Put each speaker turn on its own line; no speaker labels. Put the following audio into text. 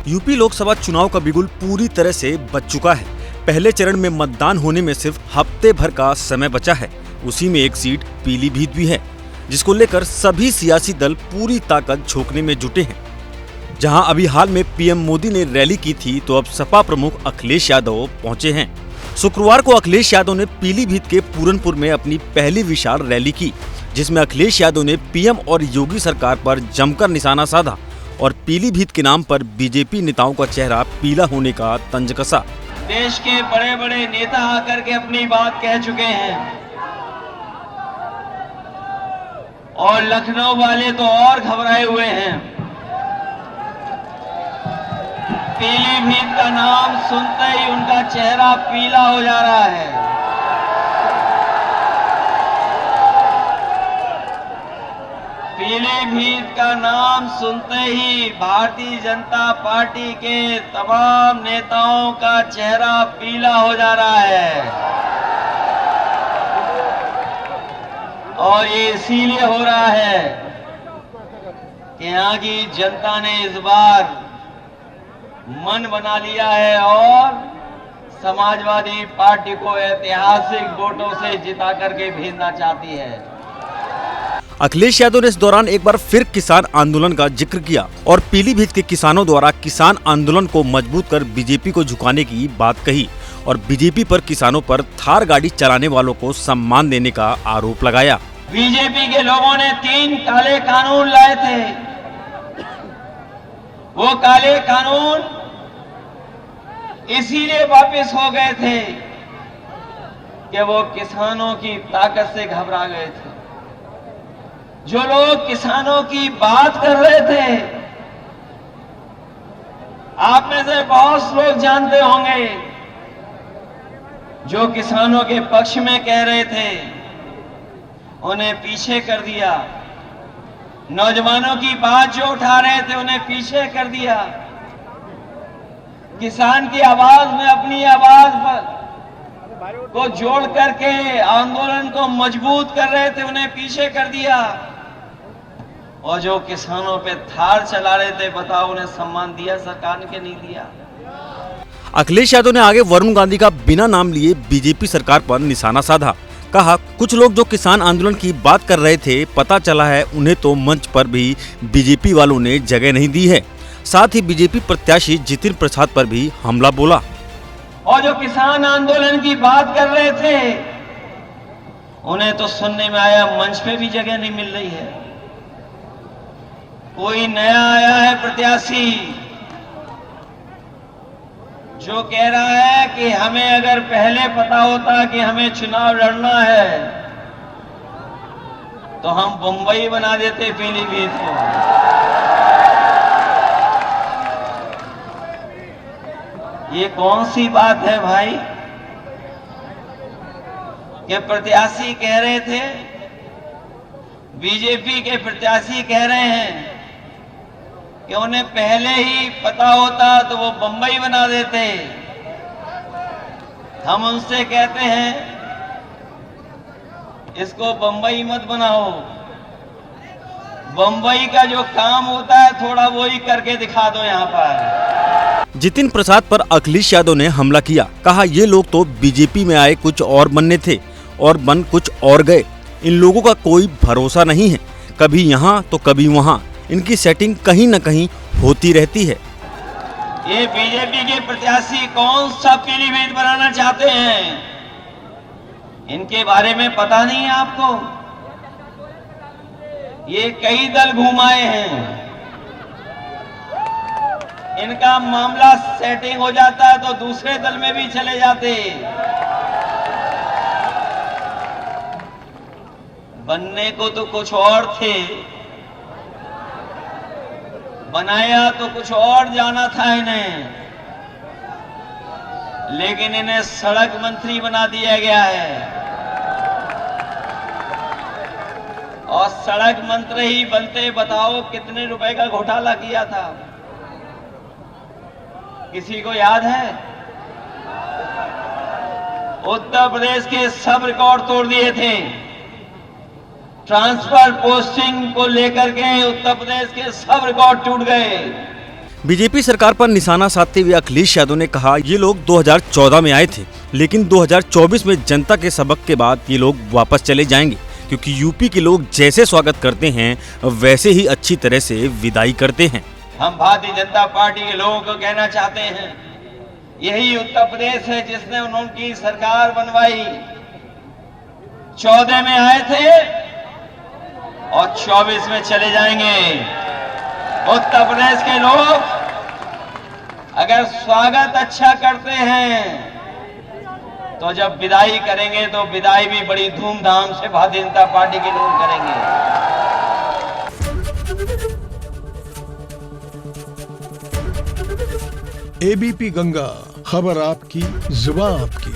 UP Lok Sabha चुनाव का बिगुल पूरी तरह से बज चुका है। पहले चरण में मतदान होने में सिर्फ हफ्ते भर का समय बचा है। उसी में एक सीट पीलीभीत भी है, जिसको लेकर सभी सियासी दल पूरी ताकत झोंकने में जुटे हैं। जहां अभी हाल में पीएम मोदी ने रैली की थी, तो अब सपा प्रमुख अखिलेश यादव पहुंचे हैं। शुक्रवार को अखिलेश यादव ने पीलीभीत के पूरनपुर में अपनी पहली विशाल रैली की, जिसमें अखिलेश यादव ने पीएम और योगी सरकार पर जमकर निशाना साधा और पीलीभीत के नाम पर बीजेपी नेताओं का चेहरा पीला होने का तंज कसा।
देश के बड़े बड़े नेता आकर के अपनी बात कह चुके हैं और लखनऊ वाले तो और घबराए हुए हैं। पीलीभीत का नाम सुनते ही उनका चेहरा पीला हो जा रहा है। पीलीभीत का नाम सुनते ही भारतीय जनता पार्टी के तमाम नेताओं का चेहरा पीला हो जा रहा है और ये इसीलिए हो रहा है कि यहाँ की जनता ने इस बार मन बना लिया है और समाजवादी पार्टी को ऐतिहासिक वोटों से जिता करके भेजना चाहती है।
अखिलेश यादव ने इस दौरान एक बार फिर किसान आंदोलन का जिक्र किया और पीलीभीत के किसानों द्वारा किसान आंदोलन को मजबूत कर बीजेपी को झुकाने की बात कही और बीजेपी पर किसानों पर थार गाड़ी चलाने वालों को सम्मान देने का आरोप लगाया।
बीजेपी के लोगों ने 3 काले कानून लाए थे। वो काले कानून इसीलिए वापस हो गए थे कि वो किसानों की ताकत से घबरा गए थे। जो लोग किसानों की बात कर रहे थे, आप में से बहुत लोग जानते होंगे, जो किसानों के पक्ष में कह रहे थे उन्हें पीछे कर दिया। नौजवानों की बात जो उठा रहे थे उन्हें पीछे कर दिया। किसान की आवाज में अपनी आवाज को जोड़ करके आंदोलन को मजबूत कर रहे थे उन्हें पीछे कर दिया और जो किसानों पे थार चला रहे थे, बताओ उन्हें सम्मान दिया सरकार ने कि नहीं दिया।
अखिलेश यादव ने आगे वरुण गांधी का बिना नाम लिए बीजेपी सरकार पर निशाना साधा। कहा, कुछ लोग जो किसान आंदोलन की बात कर रहे थे, पता चला है उन्हें तो मंच पर भी बीजेपी वालों ने जगह नहीं दी है। साथ ही बीजेपी प्रत्याशी जितिन प्रसाद पर भी हमला बोला।
और जो किसान आंदोलन की बात कर रहे थे उन्हें तो सुनने में आया मंच पे भी जगह नहीं मिल रही है। कोई नया आया है प्रत्याशी जो कह रहा है कि हमें अगर पहले पता होता कि हमें चुनाव लड़ना है तो हम बंबई बना देते पीलीभीत को। ये कौन सी बात है भाई? ये प्रत्याशी कह रहे थे, बीजेपी के प्रत्याशी कह रहे हैं कि उन्हें पहले ही पता होता तो वो बंबई बना देते। हम उनसे कहते हैं इसको बंबई मत बनाओ। बंबई का जो काम होता है थोड़ा वो ही करके दिखा दो यहाँ पर।
जितिन प्रसाद पर अखिलेश यादव ने हमला किया। कहा, ये लोग तो बीजेपी में आए कुछ और बनने थे और बन कुछ और गए। इन लोगों का कोई भरोसा नहीं है, कभी यहाँ तो कभी वहाँ। इनकी सेटिंग कहीं न कहीं होती रहती है।
ये बीजेपी के प्रत्याशी कौन सा पीलीभीत बनाना चाहते हैं, इनके बारे में पता नहीं है आपको? ये कई दल घुमाए हैं, इनका मामला सेटिंग हो जाता है तो दूसरे दल में भी चले जाते। बनने को तो कुछ और थे, बनाया तो कुछ और जाना था इन्हें, लेकिन इन्हें सड़क मंत्री बना दिया गया है। और सड़क मंत्री ही बनते बताओ कितने रुपए का घोटाला किया था, किसी को याद है? उत्तर प्रदेश के सब रिकॉर्ड तोड़ दिए थे। ट्रांसफर पोस्टिंग को लेकर के उत्तर प्रदेश के सब रिकॉर्ड टूट गए।
बीजेपी सरकार पर निशाना साधते हुए अखिलेश यादव ने कहा, ये लोग 2014 में आए थे, लेकिन 2024 में जनता के सबक के बाद ये लोग वापस चले जाएंगे, क्योंकि यूपी के लोग जैसे स्वागत करते हैं वैसे ही अच्छी तरह से विदाई करते हैं।
हम भारतीय जनता पार्टी के लोगों को कहना चाहते हैं, यही उत्तर प्रदेश है जिसने उनकी सरकार बनवाई। 14 में आए थे और 24 में चले जाएंगे। उत्तर प्रदेश के लोग अगर स्वागत अच्छा करते हैं तो जब विदाई करेंगे तो विदाई भी बड़ी धूमधाम से भारतीय जनता पार्टी के लोग करेंगे।
एबीपी गंगा, खबर आपकी, जुबान आपकी।